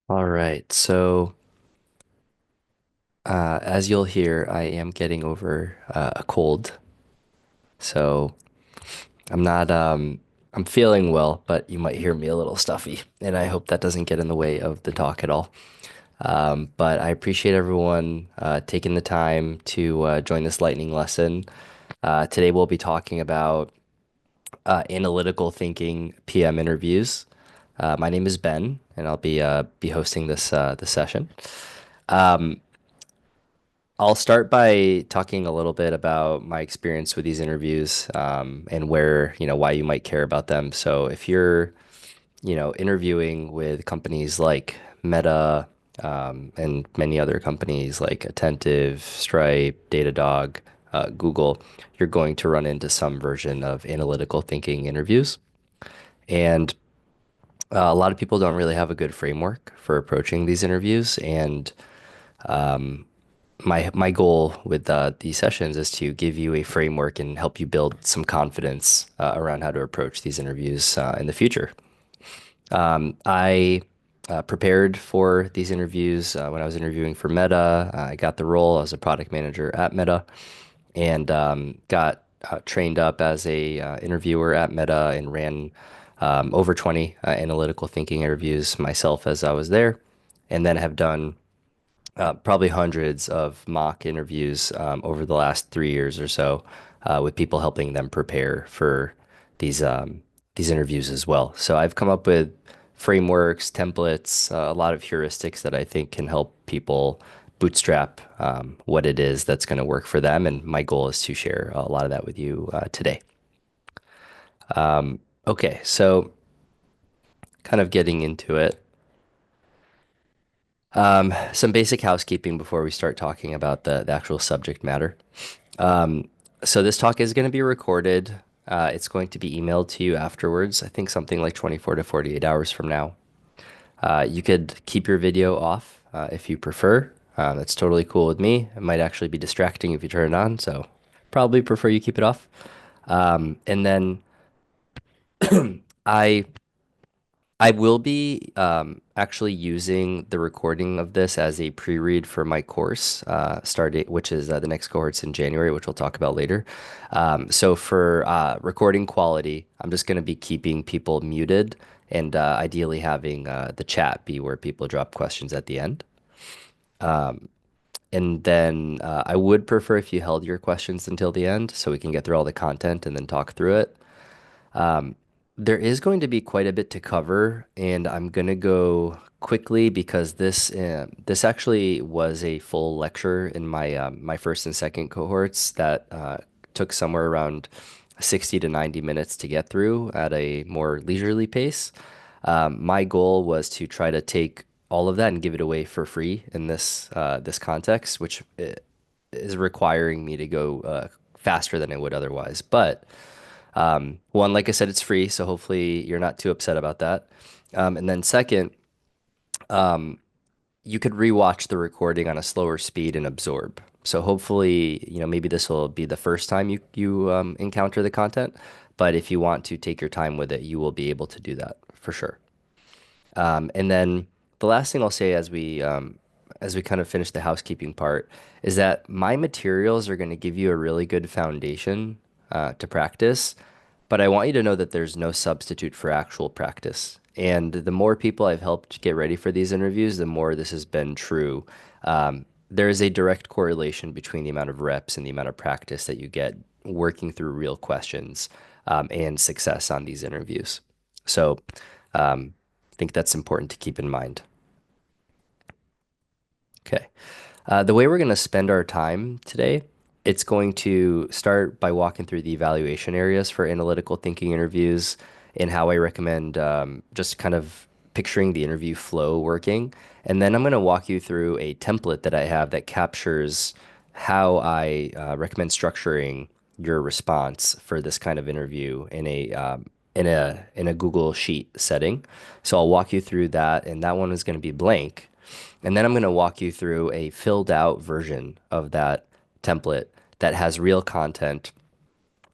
All right. As you'll hear, I am getting over a cold. So, I'm not, I'm feeling well, but you might hear me a little stuffy. And I hope that doesn't get in the way of the talk at all. But I appreciate everyone taking the time to join this lightning lesson. Today, we'll be talking about analytical thinking PM interviews. My name is Ben, and I'll be hosting this session. I'll start by talking a little bit about my experience with these interviews, and why you might care about them. So if you're, interviewing with companies like Meta, and many other companies like Attentive, Stripe, Datadog, Google, you're going to run into some version of analytical thinking interviews. And a lot of people don't really have a good framework for approaching these interviews. And my goal with these sessions is to give you a framework and help you build some confidence around how to approach these interviews in the future. I prepared for these interviews when I was interviewing for Meta. I got the role as a product manager at Meta and got trained up as a interviewer at Meta and ran over 20 analytical thinking interviews myself as I was there, and then have done probably hundreds of mock interviews over the last 3 years or so, with people helping them prepare for these these interviews as well. So I've come up with frameworks, templates, a lot of heuristics that I think can help people bootstrap what it is that's going to work for them. And my goal is to share a lot of that with you today. Okay, so kind of getting into it. Some basic housekeeping before we start talking about the actual subject matter. So this talk is going to be recorded. It's going to be emailed to you afterwards. I think something like 24 to 48 hours from now. You could keep your video off if you prefer. That's totally cool with me. It might actually be distracting if you turn it on, so probably prefer you keep it off. And then I I will be actually using the recording of this as a pre-read for my course, which is the next cohort's in January, which we'll talk about later. So for recording quality, I'm just going to be keeping people muted and ideally having the chat be where people drop questions at the end. And then I would prefer if you held your questions until the end so we can get through all the content and then talk through it. There is going to be quite a bit to cover, and I'm gonna go quickly because this actually was a full lecture in my first and second cohorts that took somewhere around 60 to 90 minutes to get through at a more leisurely pace. My goal was to try to take all of that and give it away for free in this context, which is requiring me to go faster than I would otherwise. But one, like I said, it's free, so hopefully you're not too upset about that. And then second, you could rewatch the recording on a slower speed and absorb. So hopefully, maybe this will be the first time you encounter the content. But if you want to take your time with it, you will be able to do that for sure. And then the last thing I'll say as we kind of finish the housekeeping part is that my materials are going to give you a really good foundation to practice, but I want you to know that there's no substitute for actual practice. And the more people I've helped get ready for these interviews, the more this has been true. There is a direct correlation between the amount of reps and the amount of practice that you get working through real questions, and success on these interviews. So, I think that's important to keep in mind. Okay. The way we're going to spend our time today, it's going to start by walking through the evaluation areas for analytical thinking interviews and how I recommend just kind of picturing the interview flow working. And then I'm going to walk you through a template that I have that captures how I recommend structuring your response for this kind of interview in a Google Sheet setting. So I'll walk you through that, and that one is going to be blank. And then I'm going to walk you through a filled out version of that template that has real content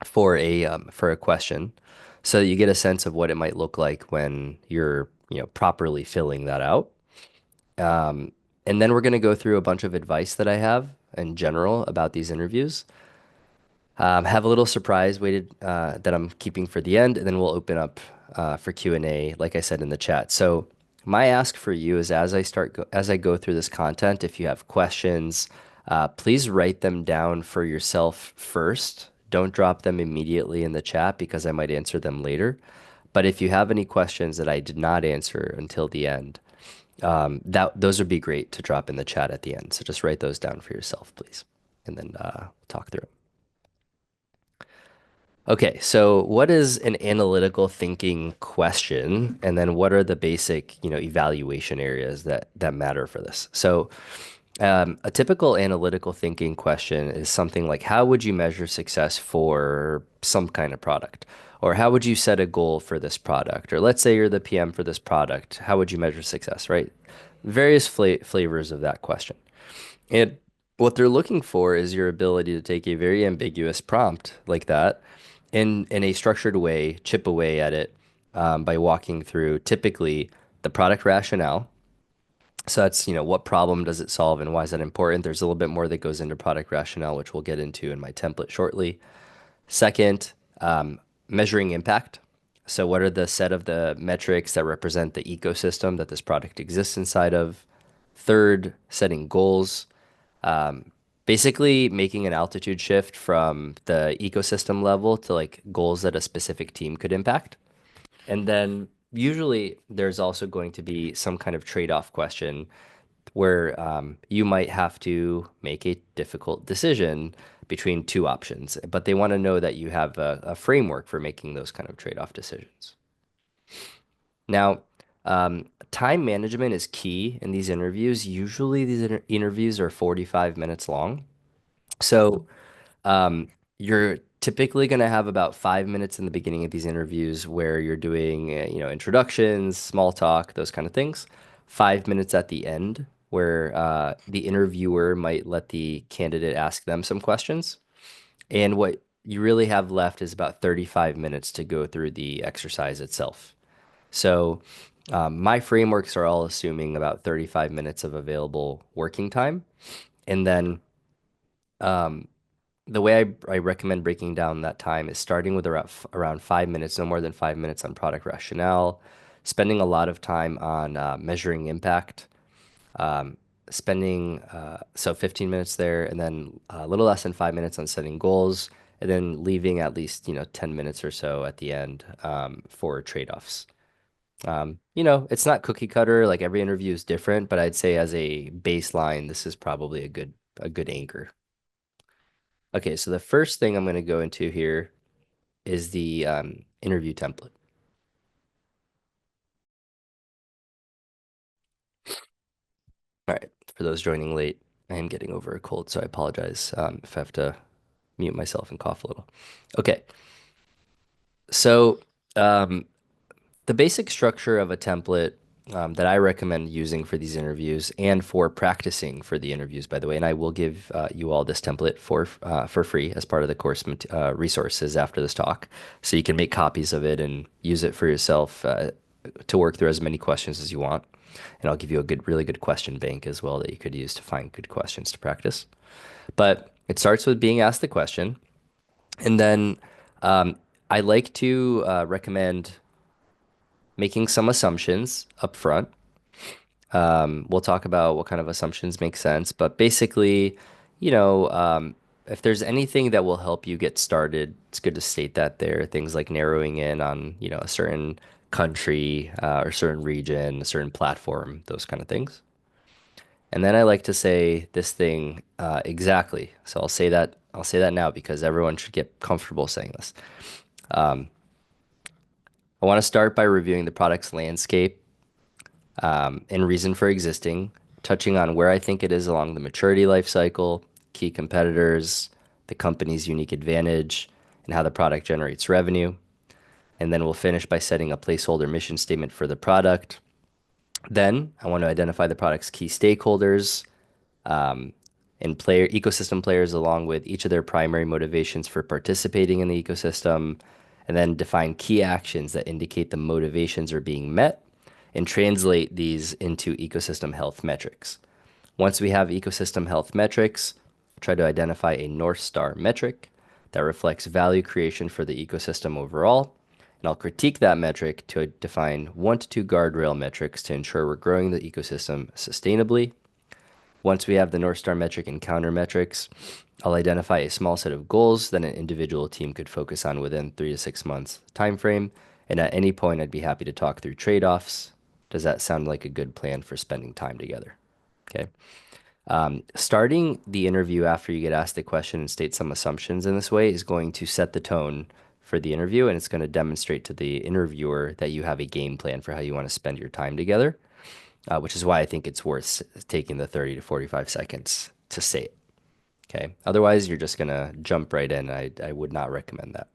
for a question, so that you get a sense of what it might look like when you're properly filling that out. Um, and then we're going to go through a bunch of advice that I have in general about these interviews. Have a little surprise waited that I'm keeping for the end, and then we'll open up for Q&A, like I said in the chat. So my ask for you is as I go through this content, if you have questions, please write them down for yourself first. Don't drop them immediately in the chat because I might answer them later. But if you have any questions that I did not answer until the end, that those would be great to drop in the chat at the end. So just write those down for yourself, please, and then talk through 'em. Okay, so what is an analytical thinking question? And then what are the basic, evaluation areas that matter for this? So, a typical analytical thinking question is something like, how would you measure success for some kind of product? Or how would you set a goal for this product? Or let's say you're the PM for this product. How would you measure success, right? Various flavors of that question. And what they're looking for is your ability to take a very ambiguous prompt like that in a structured way, chip away at it by walking through typically the product rationale. So that's, what problem does it solve and why is that important? There's a little bit more that goes into product rationale, which we'll get into in my template shortly. Second, measuring impact. So what are the set of the metrics that represent the ecosystem that this product exists inside of? Third, setting goals. Basically making an altitude shift from the ecosystem level to like goals that a specific team could impact. And then usually there's also going to be some kind of trade-off question where you might have to make a difficult decision between two options, but they want to know that you have a framework for making those kind of trade-off decisions. Now, time management is key in these interviews. Usually these interviews are 45 minutes long. So you're typically going to have about 5 minutes in the beginning of these interviews where you're doing, introductions, small talk, those kind of things. 5 minutes at the end where the interviewer might let the candidate ask them some questions. And what you really have left is about 35 minutes to go through the exercise itself. So my frameworks are all assuming about 35 minutes of available working time. And then the way I recommend breaking down that time is starting with around 5 minutes, no more than 5 minutes on product rationale, spending a lot of time on measuring impact, spending so 15 minutes there, and then a little less than 5 minutes on setting goals, and then leaving at least 10 minutes or so at the end for trade-offs. It's not cookie cutter, like every interview is different, but I'd say as a baseline, this is probably a good anchor. Okay, so the first thing I'm going to go into here is the interview template. All right, for those joining late, I am getting over a cold, so I apologize if I have to mute myself and cough a little. Okay, so um, the basic structure of a template that I recommend using for these interviews and for practicing for the interviews, by the way, and I will give you all this template for free as part of the course resources after this talk, so you can make copies of it and use it for yourself to work through as many questions as you want. And I'll give you a really good question bank as well that you could use to find good questions to practice. But it starts with being asked the question, and then I like to recommend making some assumptions up front. We'll talk about what kind of assumptions make sense, but basically, if there's anything that will help you get started, it's good to state that there. Things like narrowing in on, a certain country or certain region, a certain platform, those kind of things. And then I like to say this thing exactly. So I'll say that. I'll say that now because everyone should get comfortable saying this. I want to start by reviewing the product's landscape and reason for existing, touching on where I think it is along the maturity life cycle, key competitors, the company's unique advantage, and how the product generates revenue. And then we'll finish by setting a placeholder mission statement for the product. Then I want to identify the product's key stakeholders and ecosystem players along with each of their primary motivations for participating in the ecosystem, and then define key actions that indicate the motivations are being met and translate these into ecosystem health metrics. Once we have ecosystem health metrics, try to identify a North Star metric that reflects value creation for the ecosystem overall. And I'll critique that metric to define 1 to 2 guardrail metrics to ensure we're growing the ecosystem sustainably. Once we have the North Star metric and counter metrics, I'll identify a small set of goals that an individual team could focus on within 3 to 6 months time frame. And at any point, I'd be happy to talk through trade-offs. Does that sound like a good plan for spending time together? Okay. Starting the interview after you get asked the question and state some assumptions in this way is going to set the tone for the interview, and it's going to demonstrate to the interviewer that you have a game plan for how you want to spend your time together, which is why I think it's worth taking the 30 to 45 seconds to say it. Okay. Otherwise, you're just going to jump right in. I would not recommend that.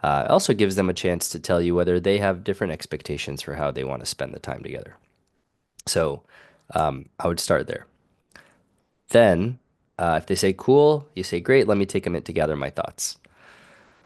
It also gives them a chance to tell you whether they have different expectations for how they want to spend the time together. So I would start there. Then, if they say cool, you say great, let me take a minute to gather my thoughts.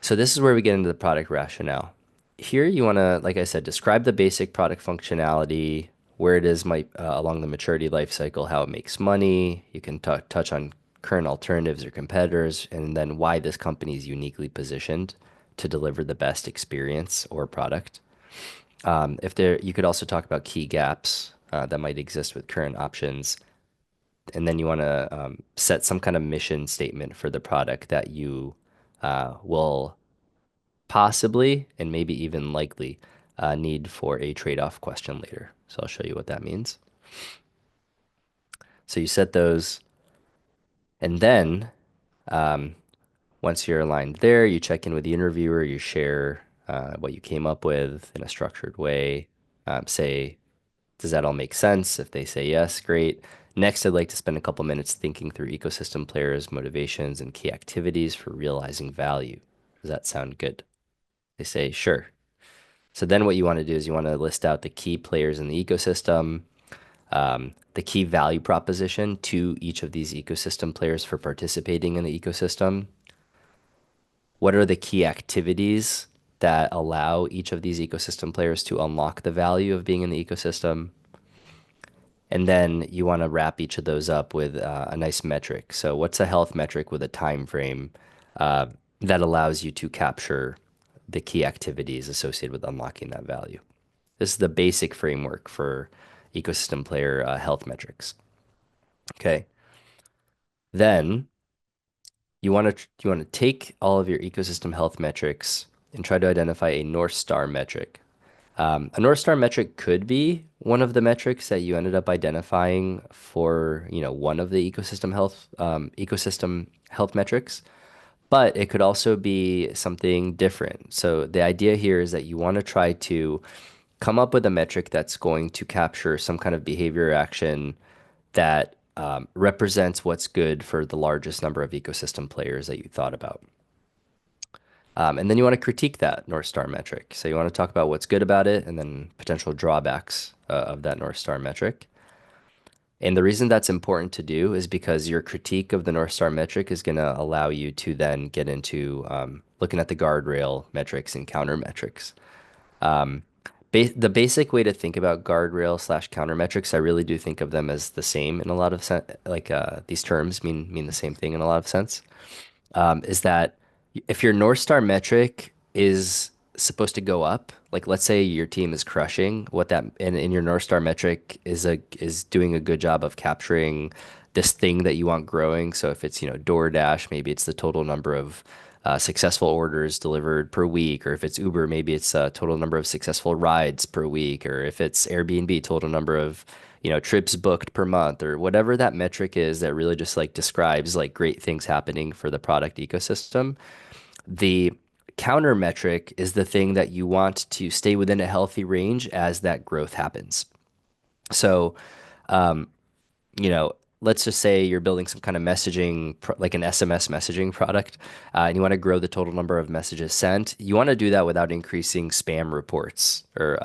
So this is where we get into the product rationale. Here you want to, like I said, describe the basic product functionality, where it is along the maturity life cycle, how it makes money. You can touch on current alternatives or competitors, and then why this company is uniquely positioned to deliver the best experience or product. If there, you could also talk about key gaps that might exist with current options, and then you want to set some kind of mission statement for the product that you will possibly and maybe even likely need for a trade-off question later. So I'll show you what that means. So you set those, and then once you're aligned there, you check in with the interviewer, you share what you came up with in a structured way. Say, does that all make sense? If they say yes, great. Next, I'd like to spend a couple minutes thinking through ecosystem players' motivations and key activities for realizing value. Does that sound good? They say, sure. So then what you want to do is you want to list out the key players in the ecosystem, the key value proposition to each of these ecosystem players for participating in the ecosystem. What are the key activities that allow each of these ecosystem players to unlock the value of being in the ecosystem? And then you want to wrap each of those up with a nice metric. So what's a health metric with a time frame uh, that allows you to capture the key activities associated with unlocking that value? This is the basic framework for ecosystem player health metrics. Okay. Then you want to take all of your ecosystem health metrics and try to identify a North Star metric. A North Star metric could be one of the metrics that you ended up identifying for, one of the ecosystem health metrics, but it could also be something different. So the idea here is that you want to try to come up with a metric that's going to capture some kind of behavior action that represents what's good for the largest number of ecosystem players that you thought about. And then you want to critique that North Star metric. So you want to talk about what's good about it and then potential drawbacks of that North Star metric. And the reason that's important to do is because your critique of the North Star metric is going to allow you to then get into looking at the guardrail metrics and counter metrics. The basic way to think about guardrail slash counter metrics, I really do think of them as the same in a lot of sense. Like these terms mean the same thing in a lot of sense. Is that if your North Star metric is supposed to go up, like let's say your team is crushing what that and your North Star metric is doing a good job of capturing this thing that you want growing. So if it's, DoorDash, maybe it's the total number of successful orders delivered per week, or if it's Uber, maybe it's a total number of successful rides per week, or if it's Airbnb, total number of trips booked per month, or whatever that metric is that really just like describes like great things happening for the product ecosystem. The counter metric is the thing that you want to stay within a healthy range as that growth happens. So you know, let's just say you're building some kind of messaging, like an SMS messaging product, and you want to grow the total number of messages sent. You want to do that without increasing spam reports or,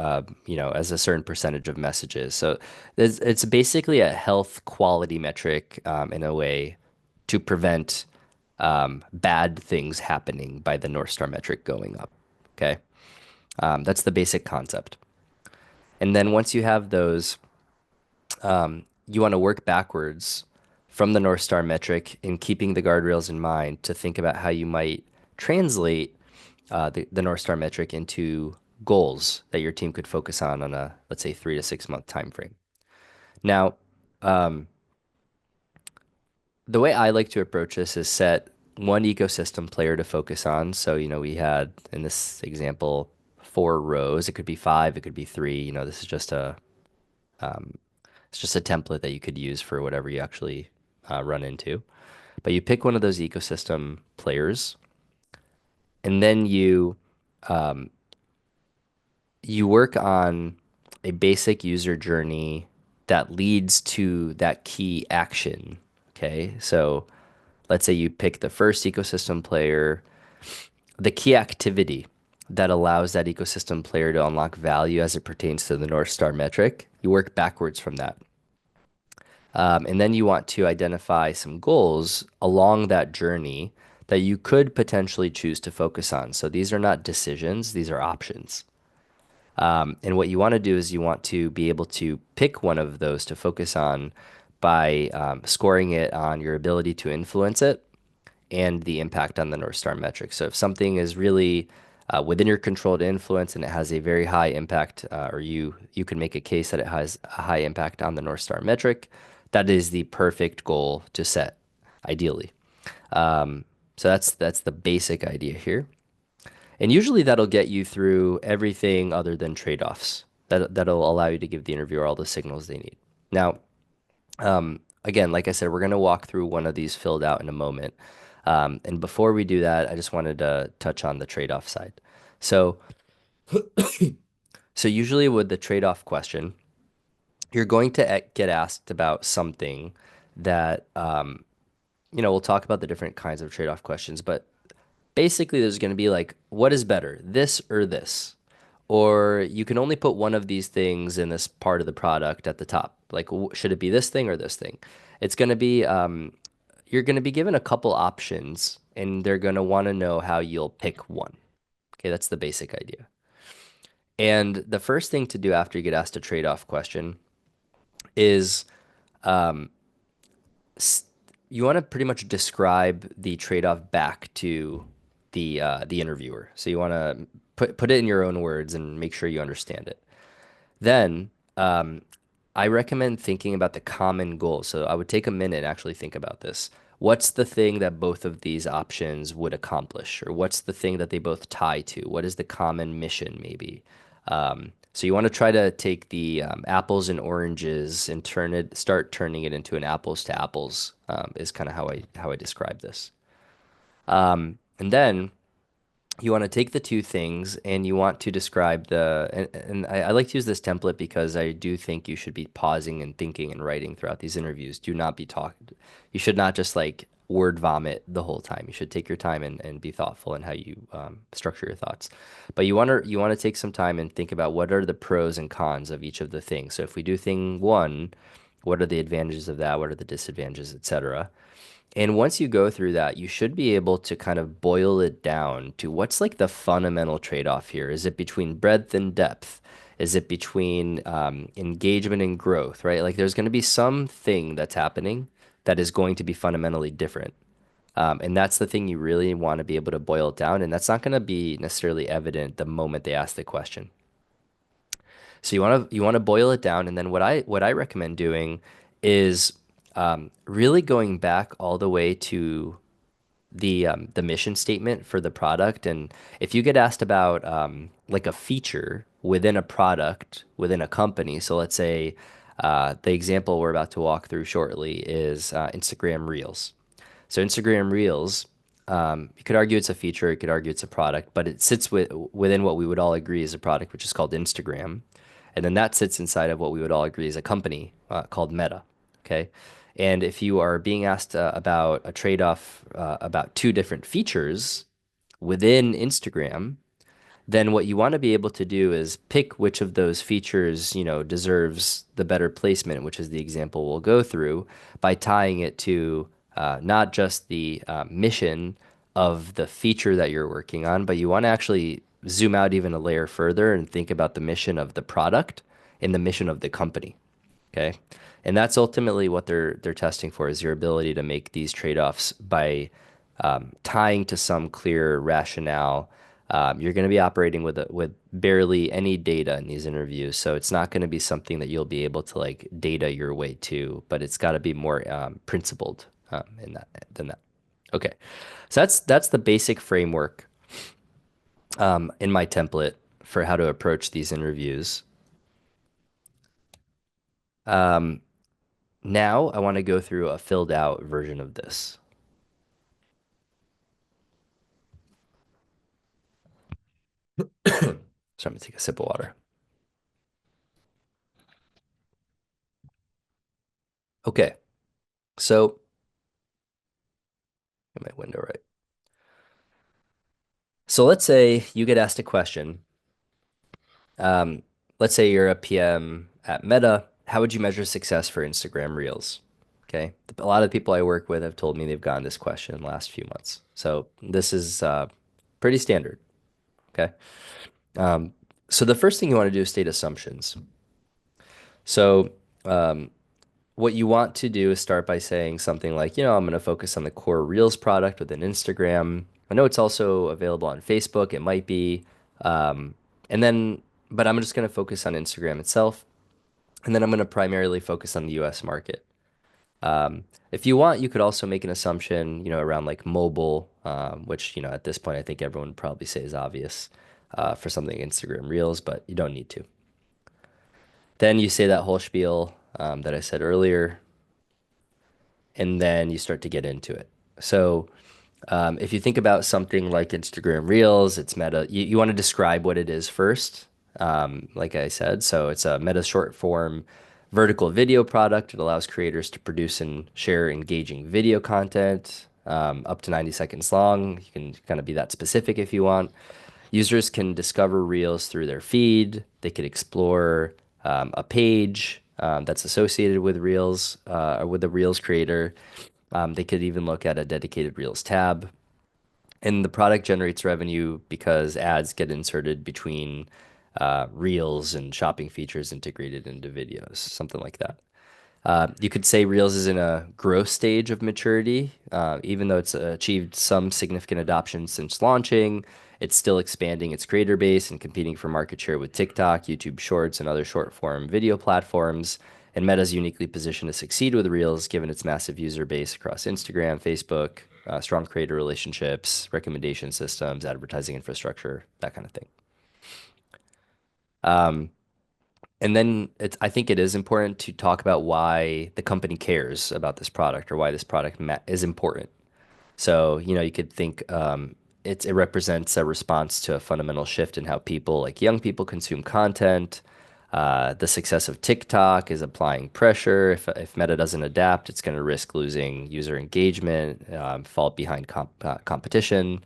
as a certain percentage of messages. So it's basically a health quality metric in a way to prevent bad things happening by the North Star metric going up. Okay. That's the basic concept. And then once you have those, you want to work backwards from the North Star metric in keeping the guardrails in mind to think about how you might translate the North Star metric into goals that your team could focus on a, let's say, 3 to 6 month time frame. Now, the way I like to approach this is set one ecosystem player to focus on. So, we had in this example 4 rows. It could be five, it could be three. This is just it's just a template that you could use for whatever you actually run into. But you pick one of those ecosystem players, and then you work on a basic user journey that leads to that key action. Okay, so let's say you pick the first ecosystem player, the key activity that allows that ecosystem player to unlock value as it pertains to the North Star metric. You work backwards from that. And then you want to identify some goals along that journey that you could potentially choose to focus on. So these are not decisions, these are options. And what you want to do is you want to be able to pick one of those to focus on by scoring it on your ability to influence it and the impact on the North Star metric. So if something is really within your control to influence and it has a very high impact, or you can make a case that it has a high impact on the North Star metric, that is the perfect goal to set, ideally. So that's the basic idea here. And usually that'll get you through everything other than trade-offs. That'll allow you to give the interviewer all the signals they need. Now, again, like I said, we're going to walk through one of these filled out in a moment. And before we do that, I just wanted to touch on the trade-off side. So, so usually with the trade-off question, you're going to get asked about something that, we'll talk about the different kinds of trade-off questions, but basically there's going to be like, what is better, this or this? Or you can only put one of these things in this part of the product at the top. Like, should it be this thing or this thing? It's going to be, you're going to be given a couple options and they're going to want to know how you'll pick one. Okay, that's the basic idea. And the first thing to do after you get asked a trade-off question is you want to pretty much describe the trade-off back to the interviewer. So you want to put it in your own words and make sure you understand it. Then I recommend thinking about the common goal. So I would take a minute and actually think about this. What's the thing that both of these options would accomplish? Or what's the thing that they both tie to? What is the common mission, maybe? So you want to try to take the apples and oranges and start turning it into an apples to apples, is kind of how I describe this. And then you want to take the two things and you want to describe and I like to use this template because I do think you should be pausing and thinking and writing throughout these interviews. Do not be talking. You should not just like word vomit the whole time. You should take your time and be thoughtful in how you structure your thoughts. But you want to take some time and think about what are the pros and cons of each of the things. So if we do thing one, what are the advantages of that? What are the disadvantages, etc. And once you go through that, you should be able to kind of boil it down to what's like the fundamental trade-off here. Is it between breadth and depth? Is it between engagement and growth, right? Like there's going to be something that's happening that is going to be fundamentally different. And that's the thing you really want to be able to boil it down. And that's not going to be necessarily evident the moment they ask the question. So you want to boil it down, and then what I recommend doing is really going back all the way to the mission statement for the product. And if you get asked about like a feature within a product within a company, so let's say the example we're about to walk through shortly is Instagram Reels. So Instagram Reels, you could argue it's a feature, you could argue it's a product, but it sits within what we would all agree is a product, which is called Instagram. And then that sits inside of what we would all agree is a company called Meta. Okay. And if you are being asked about a trade-off about two different features within Instagram, then what you want to be able to do is pick which of those features, deserves the better placement, which is the example we'll go through, by tying it to not just the mission of the feature that you're working on, but you want to actually zoom out even a layer further and think about the mission of the product in the mission of the company. Okay. And that's ultimately what they're testing for is your ability to make these trade-offs by tying to some clear rationale. You're going to be operating with barely any data in these interviews, so it's not going to be something that you'll be able to like data your way to, but it's got to be more principled in that than that. Okay, so that's the basic framework in my template for how to approach these interviews. Um, Now I want to go through a filled out version of this. So I'm gonna take a sip of water. Okay, so get my window right. So let's say you get asked a question. Um, let's say you're a PM at Meta. How would you measure success for Instagram Reels? Okay, a lot of people I work with have told me they've gotten this question in the last few months. So this is pretty standard. Okay. Um, so the first thing you want to do is state assumptions. So what you want to do is start by saying something like, I'm going to focus on the core Reels product within Instagram. I know it's also available on Facebook. It might be. Um, and then, but I'm just going to focus on Instagram itself. And then I'm going to primarily focus on the US market. If you want, you could also make an assumption, around like mobile, which, at this point, I think everyone would probably say is obvious for something Instagram Reels, but you don't need to. Then you say that whole spiel that I said earlier, and then you start to get into it. So if you think about something like Instagram Reels, it's Meta. You want to describe what it is first, like I said. So it's a Meta short form vertical video product. It allows creators to produce and share engaging video content up to 90 seconds long. You can kind of be that specific if you want. Users can discover Reels through their feed. They could explore a page that's associated with Reels or with the Reels creator. They could even look at a dedicated Reels tab. And the product generates revenue because ads get inserted between Reels and shopping features integrated into videos, something like that. You could say Reels is in a growth stage of maturity. Even though it's achieved some significant adoption since launching, it's still expanding its creator base and competing for market share with TikTok, YouTube Shorts, and other short form video platforms. And Meta's uniquely positioned to succeed with Reels, given its massive user base across Instagram, Facebook, strong creator relationships, recommendation systems, advertising infrastructure, that kind of thing. And then I think it is important to talk about why the company cares about this product or why this product is important. So, you could think it represents a response to a fundamental shift in how people, like young people, consume content. The success of TikTok is applying pressure. If Meta doesn't adapt, it's going to risk losing user engagement, fall behind competition.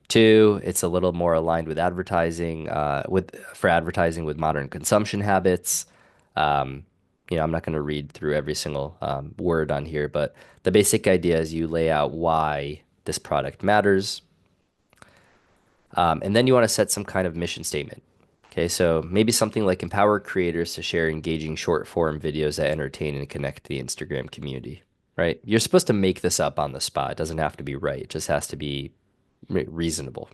Two, it's a little more aligned with advertising, for advertising with modern consumption habits. Um, I'm not going to read through every single word on here, but the basic idea is you lay out why this product matters, and then you want to set some kind of mission statement. Okay, so maybe something like empower creators to share engaging short form videos that entertain and connect the Instagram community, right? You're supposed to make this up on the spot. It doesn't have to be right. It just has to be reasonable.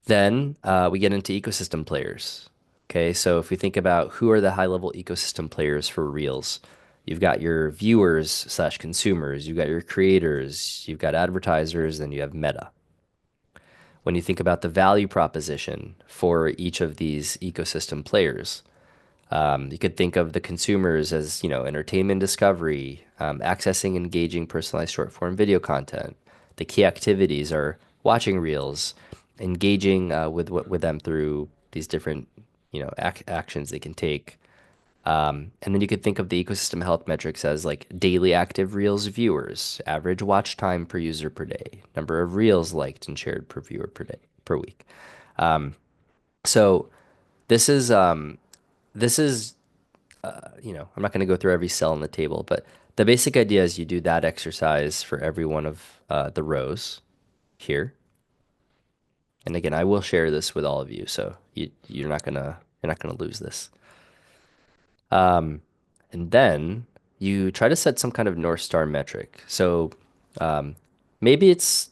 Then we get into ecosystem players. Okay, so if we think about who are the high level ecosystem players for Reels, you've got your viewers slash consumers, you've got your creators, you've got advertisers, then you have Meta. When you think about the value proposition for each of these ecosystem players, you could think of the consumers as, entertainment discovery, accessing engaging personalized short form video content. The key activities are watching reels, engaging with them through these different, actions they can take. And then you could think of the ecosystem health metrics as like daily active reels viewers, average watch time per user per day, number of reels liked and shared per viewer per day per week. So this is this is I'm not going to go through every cell on the table, but the basic idea is you do that exercise for every one of the rows here. And again, I will share this with all of you, so you're not going to You're not going to lose this. Um, and then you try to set some kind of North Star metric. So um, maybe it's,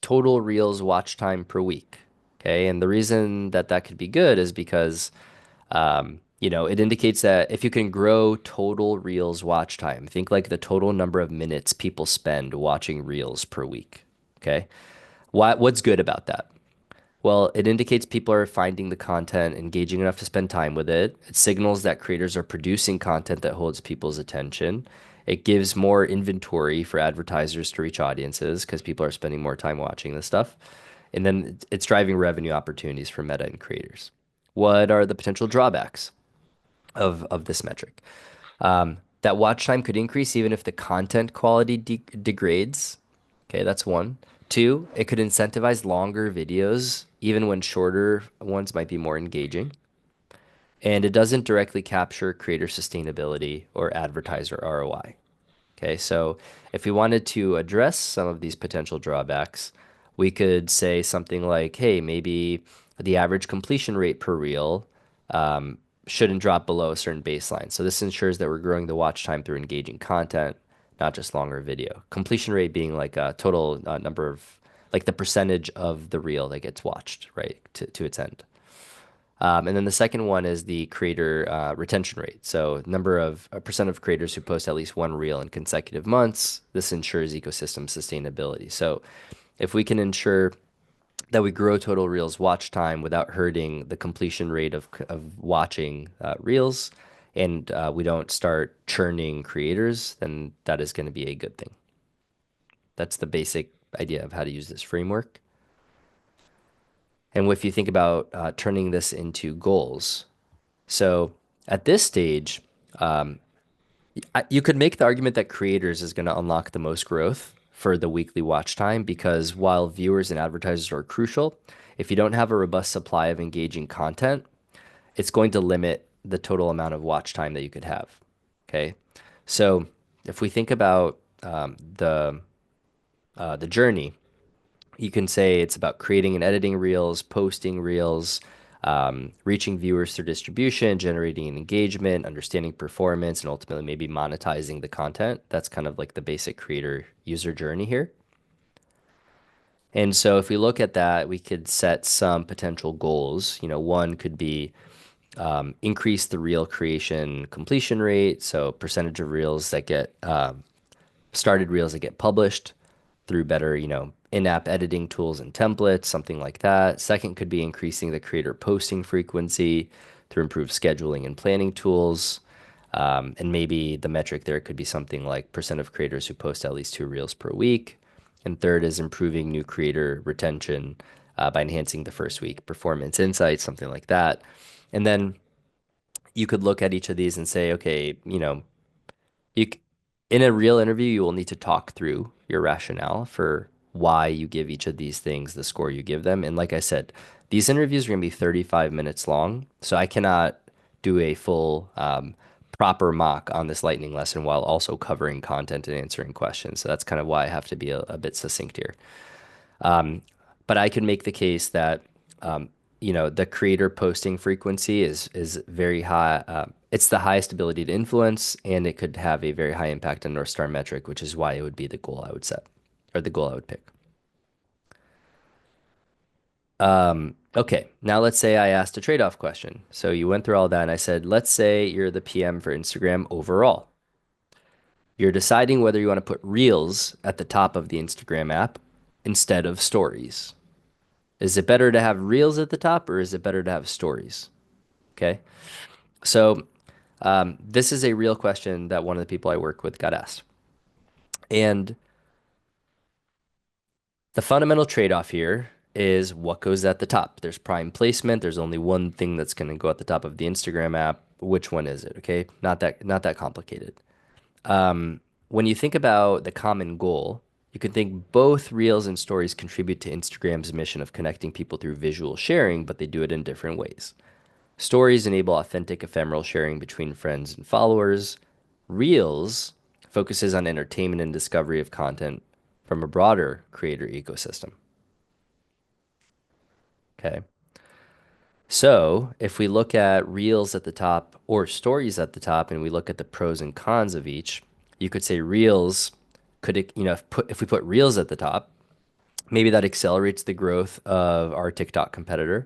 total Reels watch time per week. Okay. And the reason that that could be good is because, it indicates that if you can grow total Reels watch time, think like the total number of minutes people spend watching Reels per week. Okay. What's good about that? Well, it indicates people are finding the content engaging enough to spend time with it. It signals that creators are producing content that holds people's attention. It gives more inventory for advertisers to reach audiences because people are spending more time watching this stuff. And then it's driving revenue opportunities for Meta and creators. What are the potential drawbacks of this metric? That watch time could increase even if the content quality degrades. Okay, that's one. Two, it could incentivize longer videos, even when shorter ones might be more engaging. And it doesn't directly capture creator sustainability or advertiser ROI. Okay, so if we wanted to address some of these potential drawbacks, we could say something like, hey, maybe the average completion rate per reel um, shouldn't drop below a certain baseline. So this ensures that we're growing the watch time through engaging content, not just longer video. Completion rate being like a total number of, like the percentage of the reel that gets watched, right, to its end. And then the second one is the creator retention rate. So number of a percent of creators who post at least one reel in consecutive months. This ensures ecosystem sustainability. So if we can ensure that we grow total reels watch time without hurting the completion rate of watching reels, and we don't start churning creators, then that is going to be a good thing. That's the basic idea of how to use this framework. And if you think about turning this into goals, so at this stage, you could make the argument that creators is going to unlock the most growth for the weekly watch time because while viewers and advertisers are crucial, if you don't have a robust supply of engaging content, it's going to limit the total amount of watch time that you could have. Okay, so if we think about the journey, you can say it's about creating and editing reels, posting reels, reaching viewers through distribution, generating an engagement, understanding performance, and ultimately maybe monetizing the content. That's kind of like the basic creator user journey here. And so if we look at that, we could set some potential goals. One could be increase the reel creation completion rate, so percentage of reels that get started reels that get published through better, in-app editing tools and templates, something like that. Second could be increasing the creator posting frequency through improved scheduling and planning tools. And maybe the metric there could be something like percent of creators who post at least two reels per week. And third is improving new creator retention by enhancing the first week performance insights, something like that. And then you could look at each of these and say, okay, you in a real interview, you will need to talk through your rationale for why you give each of these things the score you give them. And like I said, these interviews are going to be 35 minutes long, so I cannot do a full proper mock on this lightning lesson while also covering content and answering questions. So that's kind of why I have to be a bit succinct here. But I can make the case that the creator posting frequency is very high. It's the highest ability to influence, and it could have a very high impact on North Star metric, which is why it would be the goal I would set, or the goal I would pick. Okay, now let's say I asked a trade-off question. So you went through all that, and I said, let's say you're the PM for Instagram overall. You're deciding whether you want to put Reels at the top of the Instagram app instead of Stories. Is it better to have Reels at the top, or is it better to have Stories? Okay. So this is a real question that one of the people I work with got asked. And the fundamental trade-off here is what goes at the top. There's prime placement. There's only one thing that's going to go at the top of the Instagram app. Which one is it? Okay. Not that complicated. When you think about the common goal, you can think both Reels and Stories contribute to Instagram's mission of connecting people through visual sharing, but they do it in different ways. Stories enable authentic ephemeral sharing between friends and followers. Reels focuses on entertainment and discovery of content from a broader creator ecosystem. Okay. So if we look at reels at the top or stories at the top, and we look at the pros and cons of each, you could say reels could, if we put reels at the top, maybe that accelerates the growth of our TikTok competitor.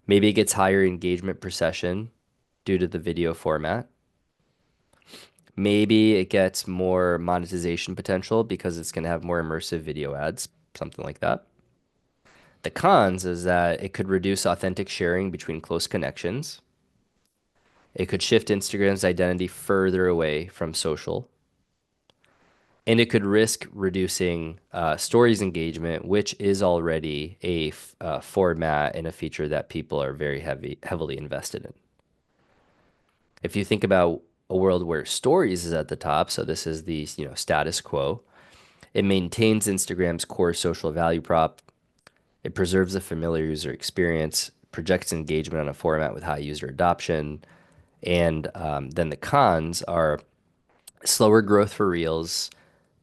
Maybe it gets higher engagement per session due to the video format. Maybe it gets more monetization potential because it's going to have more immersive video ads, something like that. The cons is that it could reduce authentic sharing between close connections. It could shift Instagram's identity further away from social. And it could risk reducing stories engagement, which is already a format and a feature that people are very heavily invested in. If you think about a world where stories is at the top, so this is the status quo, it maintains Instagram's core social value prop. It preserves a familiar user experience, projects engagement on a format with high user adoption, and then the cons are slower growth for Reels,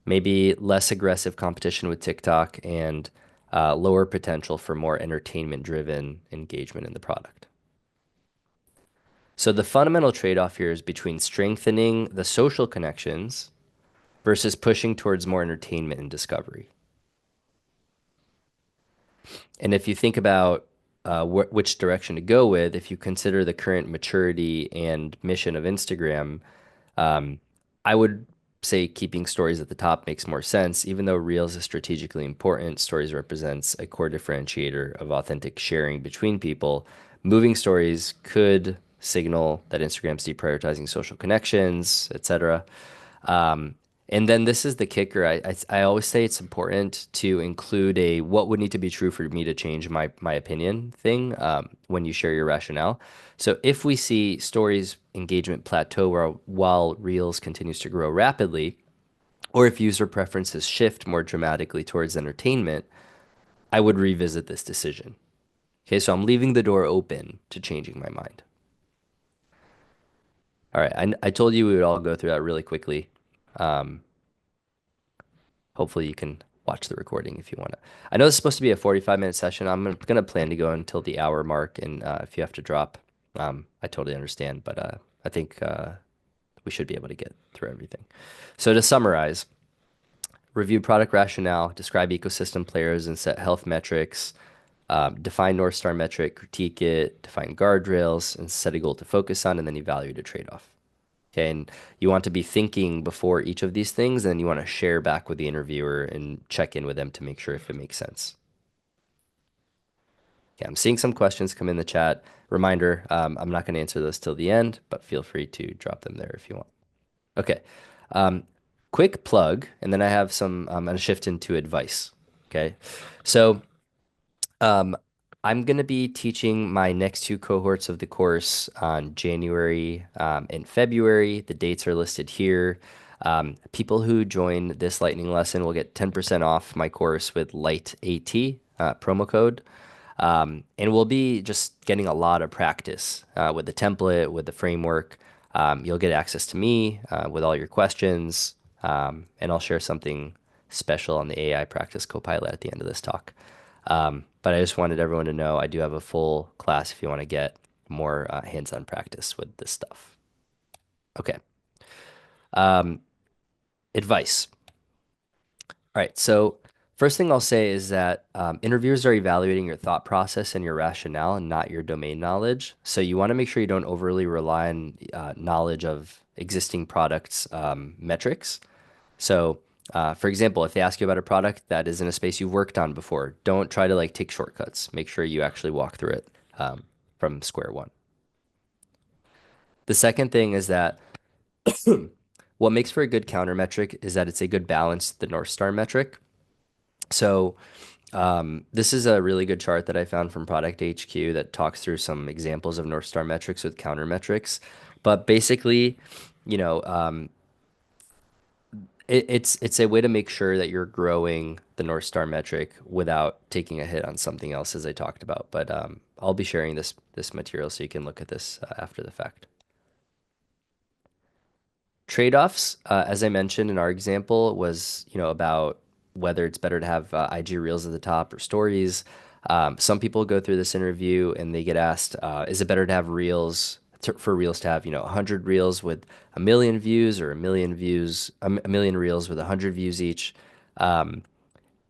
maybe less aggressive competition with TikTok, and lower potential for more entertainment-driven engagement in the product. So the fundamental trade-off here is between strengthening the social connections versus pushing towards more entertainment and discovery. And if you think about which direction to go with, if you consider the current maturity and mission of Instagram, I would say keeping stories at the top makes more sense. Even though Reels is strategically important, stories represents a core differentiator of authentic sharing between people. Moving stories could signal that Instagram's deprioritizing social connections, etc. Um, and then this is the kicker. I always say it's important to include a what would need to be true for me to change my opinion thing when you share your rationale. So if we see stories engagement plateau while Reels continues to grow rapidly, or if user preferences shift more dramatically towards entertainment, I would revisit this decision. Okay, so I'm leaving the door open to changing my mind. All right, I told you we would all go through that really quickly. Um, Hopefully you can watch the recording if you want to. I know it's supposed to be a 45-minute session. I'm gonna plan to go until the hour mark, and if you have to drop, I totally understand. But I think we should be able to get through everything. So to summarize, review product rationale, describe ecosystem players, and set health metrics. Define North Star metric, critique it, define guardrails, and set a goal to focus on, and then evaluate a trade-off. Okay, and you want to be thinking before each of these things, and you want to share back with the interviewer and check in with them to make sure if it makes sense. Okay, I'm seeing some questions come in the chat. Reminder, I'm not going to answer those till the end, but feel free to drop them there if you want. Okay, um, quick plug, and then I have some, I'm going to shift into advice. Okay, so Um, I'm going to be teaching my next two cohorts of the course on January and February. The dates are listed here. People who join this lightning lesson will get 10% off my course with LIGHT promo code. And we'll be just getting a lot of practice with the template, with the framework. You'll get access to me with all your questions, and I'll share something special on the AI Practice Copilot at the end of this talk. But I just wanted everyone to know I do have a full class if you want to get more hands-on practice with this stuff. Okay. Um, Advice. All right. So first thing I'll say is that interviewers are evaluating your thought process and your rationale and not your domain knowledge. So you want to make sure you don't overly rely on knowledge of existing products metrics. So for example, if they ask you about a product that is in a space you've worked on before, don't try to like take shortcuts. Make sure you actually walk through it from square one. The second thing is that what makes for a good counter metric is that it's a good balance to the North Star metric. So this is a really good chart that I found from Product HQ that talks through some examples of North Star metrics with counter metrics. But basically, you know, it's a way to make sure that you're growing the North Star metric without taking a hit on something else, as I talked about. But I'll be sharing this material so you can look at this after the fact. Trade-offs, as I mentioned in our example, was about whether it's better to have IG Reels at the top or stories. Some people go through this interview and they get asked, is it better to have for reels to have, 100 reels with a million views or a million views, a million reels with 100 views each? Um,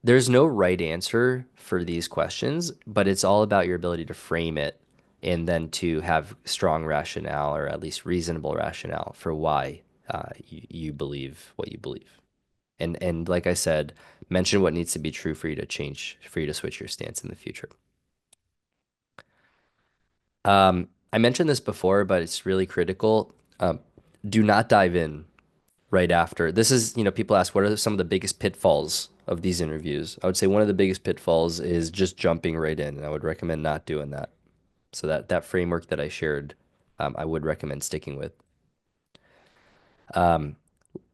there's no right answer for these questions, but it's all about your ability to frame it and then to have strong rationale or at least reasonable rationale for why you believe what you believe. And like I said, mention what needs to be true for you to switch your stance in the future. I mentioned this before, but it's really critical. Do not dive in right after. This is, people ask, what are some of the biggest pitfalls of these interviews? I would say one of the biggest pitfalls is just jumping right in, and I would recommend not doing that. So that framework that I shared, I would recommend sticking with.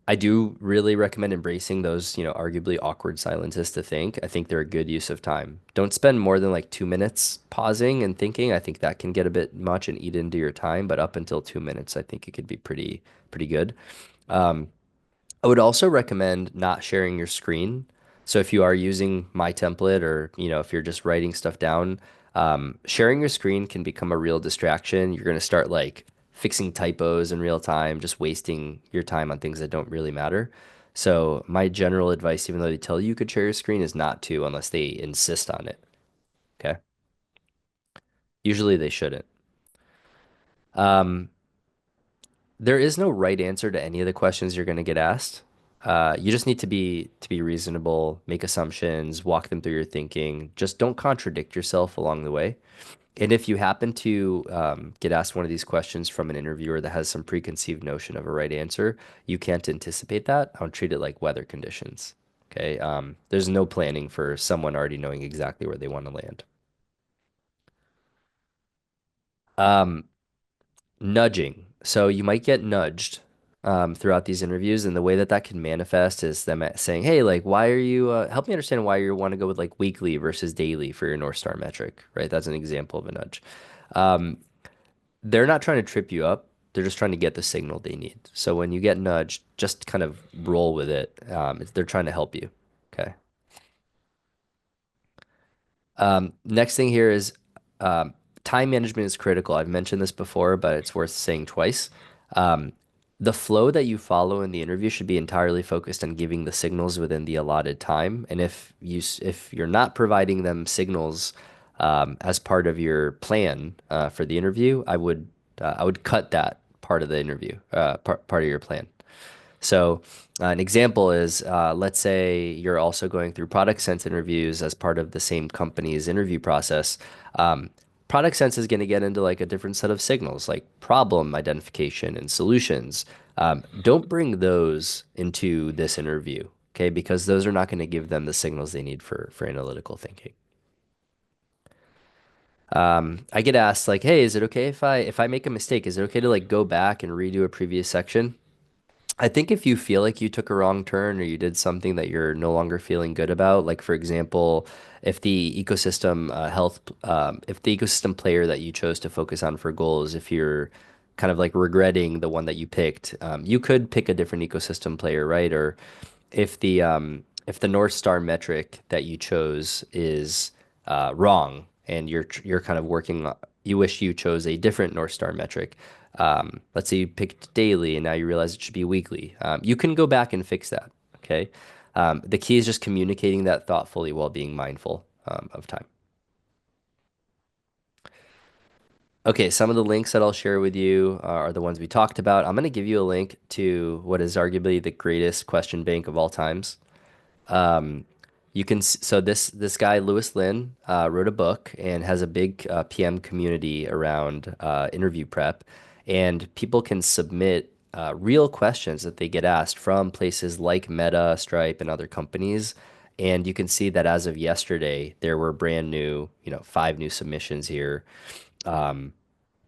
I do really recommend embracing those, arguably awkward silences to think. I think they're a good use of time. Don't spend more than like 2 minutes pausing and thinking. I think that can get a bit much and eat into your time, but up until 2 minutes, I think it could be pretty good. I would also recommend not sharing your screen. So if you are using my template or, if you're just writing stuff down, sharing your screen can become a real distraction. You're going to start like fixing typos in real time, just wasting your time on things that don't really matter. So my general advice, even though they tell you you could share your screen, is not to unless they insist on it. Okay. Usually they shouldn't. Um, There is no right answer to any of the questions you're going to get asked. You just need to be reasonable, make assumptions, walk them through your thinking. Just don't contradict yourself along the way. And if you happen to get asked one of these questions from an interviewer that has some preconceived notion of a right answer, you can't anticipate that. I'll treat it like weather conditions. Okay. There's no planning for someone already knowing exactly where they want to land. Um, Nudging. So you might get nudged throughout these interviews, and the way that that can manifest is them saying, "Hey, like, why are you? Help me understand why you want to go with like weekly versus daily for your North Star metric." Right? That's an example of a nudge. Um, they're not trying to trip you up. They're just trying to get the signal they need. So when you get nudged, just kind of roll with it. They're trying to help you. Okay. Next thing here is um, time management is critical. I've mentioned this before, but it's worth saying twice. Um, the flow that you follow in the interview should be entirely focused on giving the signals within the allotted time. And if you're not providing them signals as part of your plan for the interview, I would cut that part of the interview, part of your plan. So, an example is let's say you're also going through product sense interviews as part of the same company's interview process. Um, Product sense is going to get into like a different set of signals, like problem identification and solutions. Don't bring those into this interview, okay? Because those are not going to give them the signals they need for analytical thinking. I get asked like, "Hey, is it okay if I make a mistake? Is it okay to like go back and redo a previous section?" I think if you feel like you took a wrong turn or you did something that you're no longer feeling good about, like for example, if the ecosystem player that you chose to focus on for goals, if you're kind of like regretting the one that you picked, you could pick a different ecosystem player, right? Or if the North Star metric that you chose is wrong and you're kind of you wish you chose a different North Star metric. Let's say you picked daily and now you realize it should be weekly. You can go back and fix that. Okay. The key is just communicating that thoughtfully while being mindful of time. Okay, some of the links that I'll share with you are the ones we talked about. I'm going to give you a link to what is arguably the greatest question bank of all times. Um, so this guy Lewis Lin wrote a book and has a big PM community around interview prep, and people can submit real questions that they get asked from places like Meta, Stripe, and other companies. And you can see that as of yesterday, there were brand new, 5 new submissions here. Um,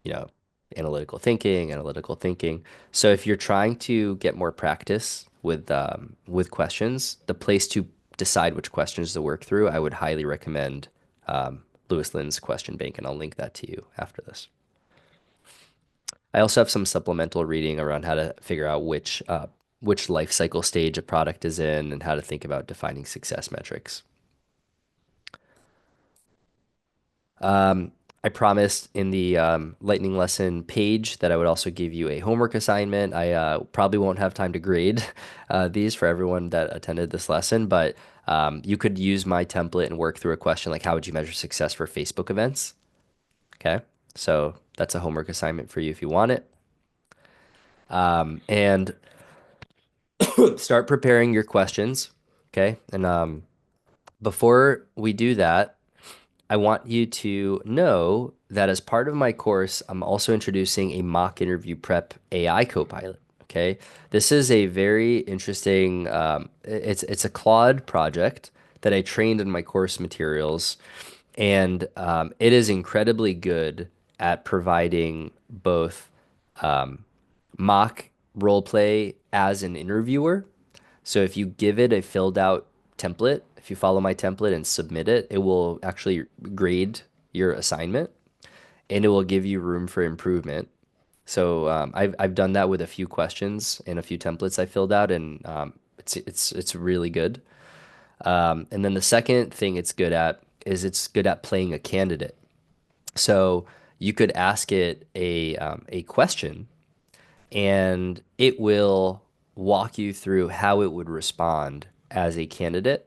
you know, analytical thinking. So if you're trying to get more practice with questions, the place to decide which questions to work through, I would highly recommend Lewis Lin's question bank, and I'll link that to you after this. I also have some supplemental reading around how to figure out which life cycle stage a product is in and how to think about defining success metrics. Um, I promised in the lightning lesson page that I would also give you a homework assignment. I probably won't have time to grade these for everyone that attended this lesson, but you could use my template and work through a question like how would you measure success for Facebook events? Okay, so that's a homework assignment for you if you want it. And start preparing your questions. Okay, and before we do that, I want you to know that as part of my course, I'm also introducing a mock interview prep AI copilot. Okay, this is a very interesting. It's a Claude project that I trained in my course materials, and it is incredibly good at providing both mock role play as an interviewer. So if you give it a filled out template, if you follow my template and submit it, it will actually grade your assignment and it will give you room for improvement. So I've done that with a few questions and a few templates I filled out, and it's really good. And then the second thing it's good at is it's good at playing a candidate. So you could ask it a question and it will walk you through how it would respond as a candidate,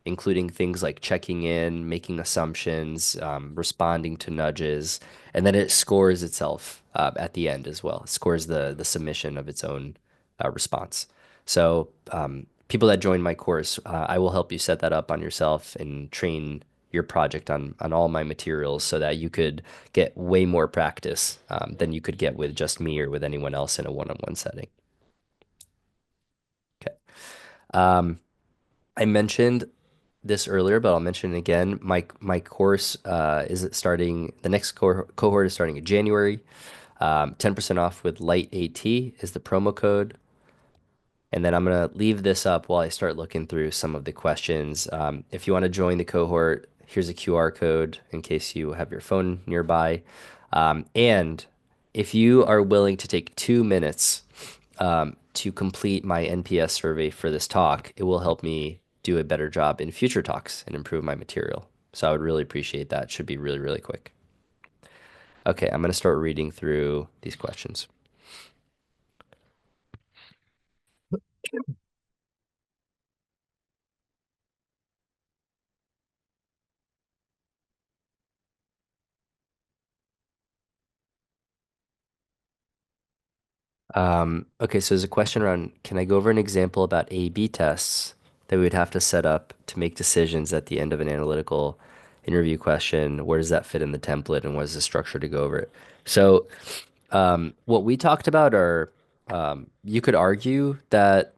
including things like checking in, making assumptions, responding to nudges, and then it scores itself at the end as well. It scores the submission of its own response. So people that join my course, I will help you set that up on yourself and train your project on all my materials so that you could get way more practice than you could get with just me or with anyone else in a one-on-one setting. Okay. Um, I mentioned this earlier, but I'll mention it again. My course is starting. The next cohort is starting in January. 10% off with Light AT is the promo code. And then I'm going to leave this up while I start looking through some of the questions. If you want to join the cohort, here's a QR code in case you have your phone nearby. And if you are willing to take 2 minutes to complete my NPS survey for this talk, it will help me do a better job in future talks and improve my material. So I would really appreciate that. It should be really, really quick. Okay, I'm going to start reading through these questions. Okay, so there's a question around, can I go over an example about A/B tests that we would have to set up to make decisions at the end of an analytical interview question? Where does that fit in the template and what is the structure to go over it? So, what we talked about are, you could argue that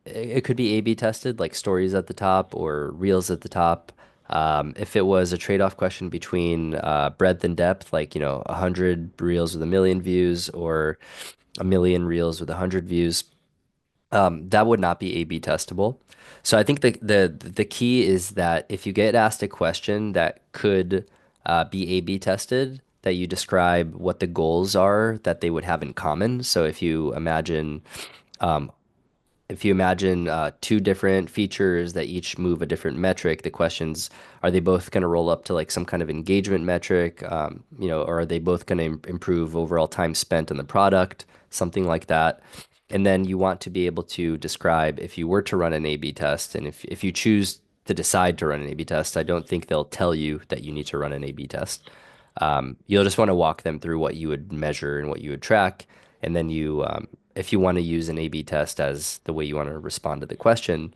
it could be A/B tested, like stories at the top or reels at the top. If it was a trade-off question between breadth and depth, like, 100 reels with a million views or a million reels with 100 views, that would not be A/B testable. So I think the key is that if you get asked a question that could be A/B tested, that you describe what the goals are that they would have in common. So if you imagine two different features that each move a different metric, the questions, are they both going to roll up to like some kind of engagement metric, or are they both going to improve overall time spent on the product, something like that. And then you want to be able to describe if you were to run an A/B test, and if you choose to decide to run an A/B test, I don't think they'll tell you that you need to run an A/B test. You'll just want to walk them through what you would measure and what you would track. And then if you want to use an A/B test as the way you want to respond to the question,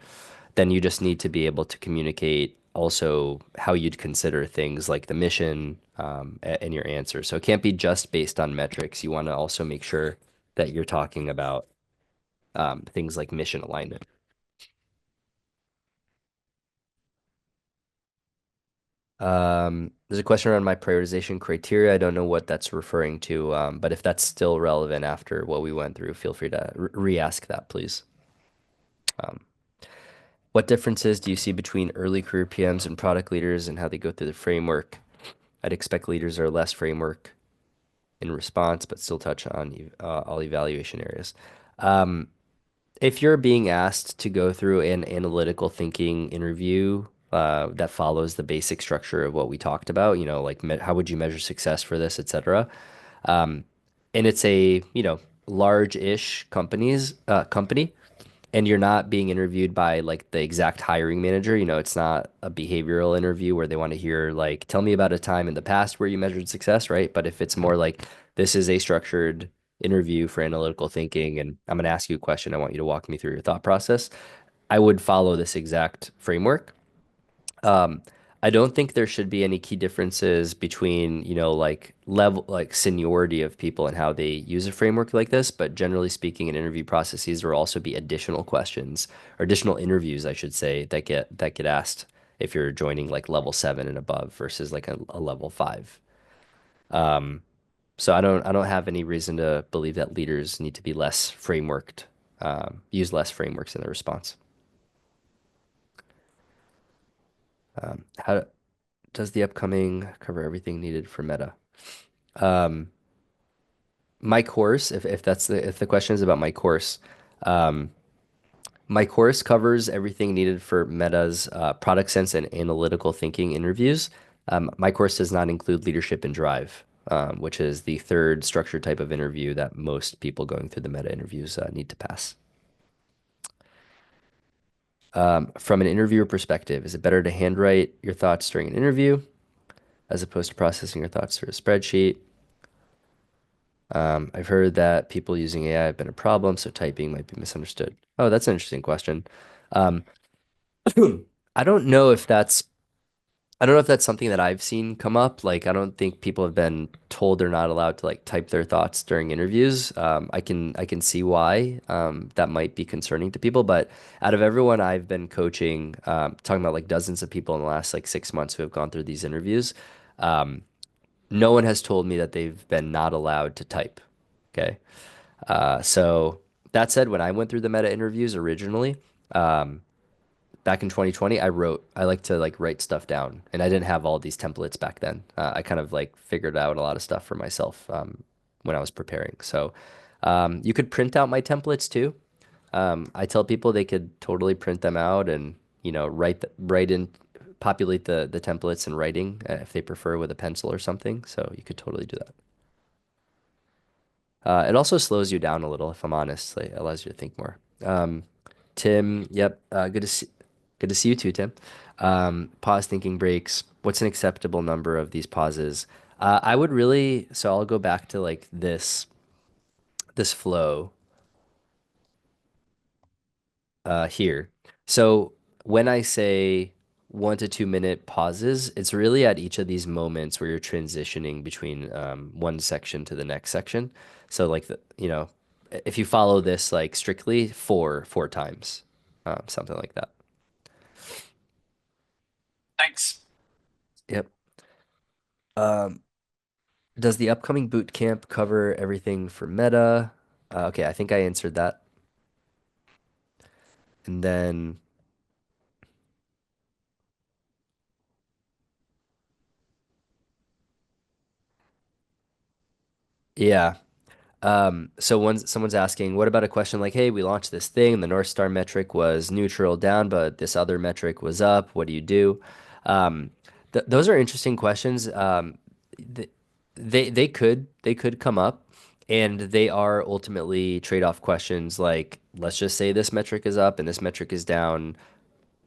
then you just need to be able to communicate also how you'd consider things like the mission and your answer. So it can't be just based on metrics. You want to also make sure that you're talking about things like mission alignment. There's a question around my prioritization criteria. I don't know what that's referring to, but if that's still relevant after what we went through, feel free to re-ask that, please. Um, what differences do you see between early career PMs and product leaders and how they go through the framework? I'd expect leaders are less framework in response, but still touch on all evaluation areas. Um, if you're being asked to go through an analytical thinking interview, that follows the basic structure of what we talked about, like how would you measure success for this, etc. Um, and it's a, large-ish company, and you're not being interviewed by like the exact hiring manager. It's not a behavioral interview where they want to hear like, tell me about a time in the past where you measured success, right? But if it's more like this is a structured interview for analytical thinking, and I'm going to ask you a question, I want you to walk me through your thought process, I would follow this exact framework. Um, I don't think there should be any key differences between, like level, like seniority of people and how they use a framework like this. But generally speaking, in interview processes, there will also be additional questions or additional interviews, I should say, that get asked if you're joining like level 7 and above versus like a level 5. Um, so I don't have any reason to believe that leaders need to be less frameworked, use less frameworks in their response. How does the upcoming cover everything needed for meta? Um, my course, if if the question is about um, my course covers everything needed for Meta's product sense and analytical thinking interviews. My course does not include leadership and drive, which is the third structured type of interview that most people going through the Meta interviews need to pass. From an interviewer perspective, is it better to handwrite your thoughts during an interview as opposed to processing your thoughts through a spreadsheet? I've heard that people using AI have been a problem, so typing might be misunderstood. Oh, that's an interesting question. Um, I don't know if that's I don't know if that's something that I've seen come up. Like, I don't think people have been told they're not allowed to like type their thoughts during interviews. I can see why that might be concerning to people. But out of everyone I've been coaching, talking about like dozens of people in the last like 6 months who have gone through these interviews, um, no one has told me that they've been not allowed to type. Okay. So that said, when I went through the meta interviews originally, um, back in 2020, I like to like write stuff down, and I didn't have all these templates back then. I kind of like figured out a lot of stuff for myself when I was preparing. So you could print out my templates too. I tell people they could totally print them out and write in populate the templates in writing if they prefer with a pencil or something. So you could totally do that. It also slows you down a little, if I'm honest. Like, it allows you to think more. Tim, yep. Good to see you too, Tim. Pause thinking breaks. What's an acceptable number of these pauses? I would really, so I'll go back to like this flow here. So when I say 1 to 2 minute pauses, it's really at each of these moments where you're transitioning between one section to the next section. So like if you follow this like strictly four times, something like that. Thanks. Yep. Um, does the upcoming boot camp cover everything for meta? Okay, I think I answered that. And then yeah. So when someone's asking, what about a question like, hey, we launched this thing, and the North Star metric was neutral down, but this other metric was up. What do you do? Those are interesting questions. Th they could come up, and they are ultimately trade-off questions. Like, let's just say this metric is up and this metric is down.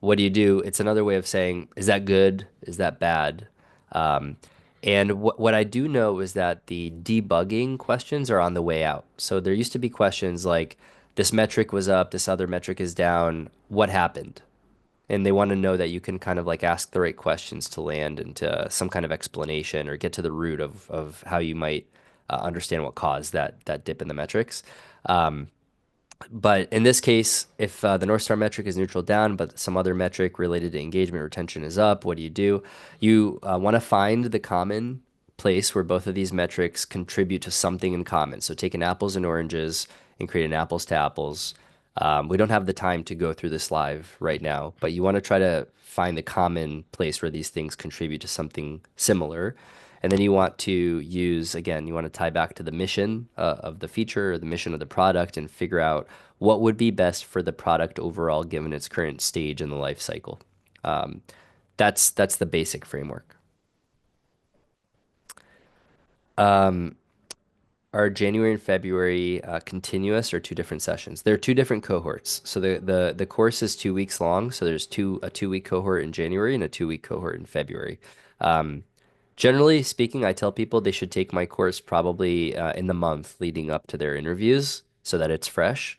What do you do? It's another way of saying, is that good? Is that bad? Um, and what I do know is that the debugging questions are on the way out. So there used to be questions like, this metric was up, this other metric is down. What happened? And they want to know that you can kind of like ask the right questions to land into some kind of explanation or get to the root of how you might understand what caused that dip in the metrics. Um, but in this case, if the North Star metric is neutral down, but some other metric related to engagement retention is up, what do you do? You want to find the common place where both of these metrics contribute to something in common. So take an apples and oranges and create an apples to apples. We don't have the time to go through this live right now, but you want to try to find the common place where these things contribute to something similar. And then you want to use, again, you want to tie back to the mission of the feature or the mission of the product and figure out what would be best for the product overall given its current stage in the life cycle. Um, That's the basic framework. Um, Are January and February continuous or two different sessions? They're two different cohorts. So the course is 2 weeks long. So there's a 2 week cohort in January and a 2 week cohort in February. Um, Generally speaking, I tell people they should take my course probably in the month leading up to their interviews so that it's fresh.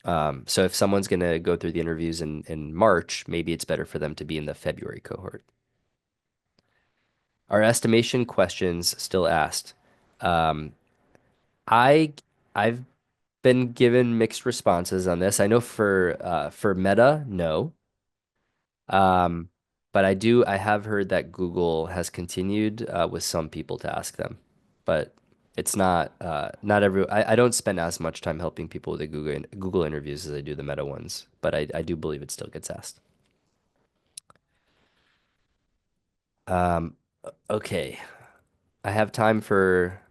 So if someone's going to go through the interviews in March, maybe it's better for them to be in the February cohort. Our estimation questions still asked. Um, I I've been given mixed responses on this. I know for Meta, no. Um, but I have heard that Google has continued with some people to ask them. But it's not every I don't spend as much time helping people with the Google interviews as I do the Meta ones, but I do believe it still gets asked. Um, okay. I have time for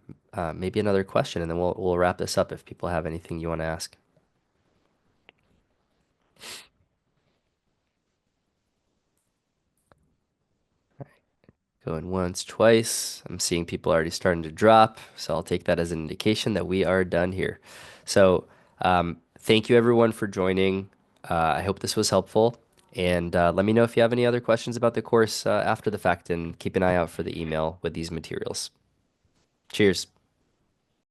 maybe another question and then we'll wrap this up if people have anything you want to ask. Going once, twice. I'm seeing people already starting to drop, so I'll take that as an indication that we are done here. So, thank you everyone for joining. I hope this was helpful, and let me know if you have any other questions about the course after the fact, and keep an eye out for the email with these materials. Cheers.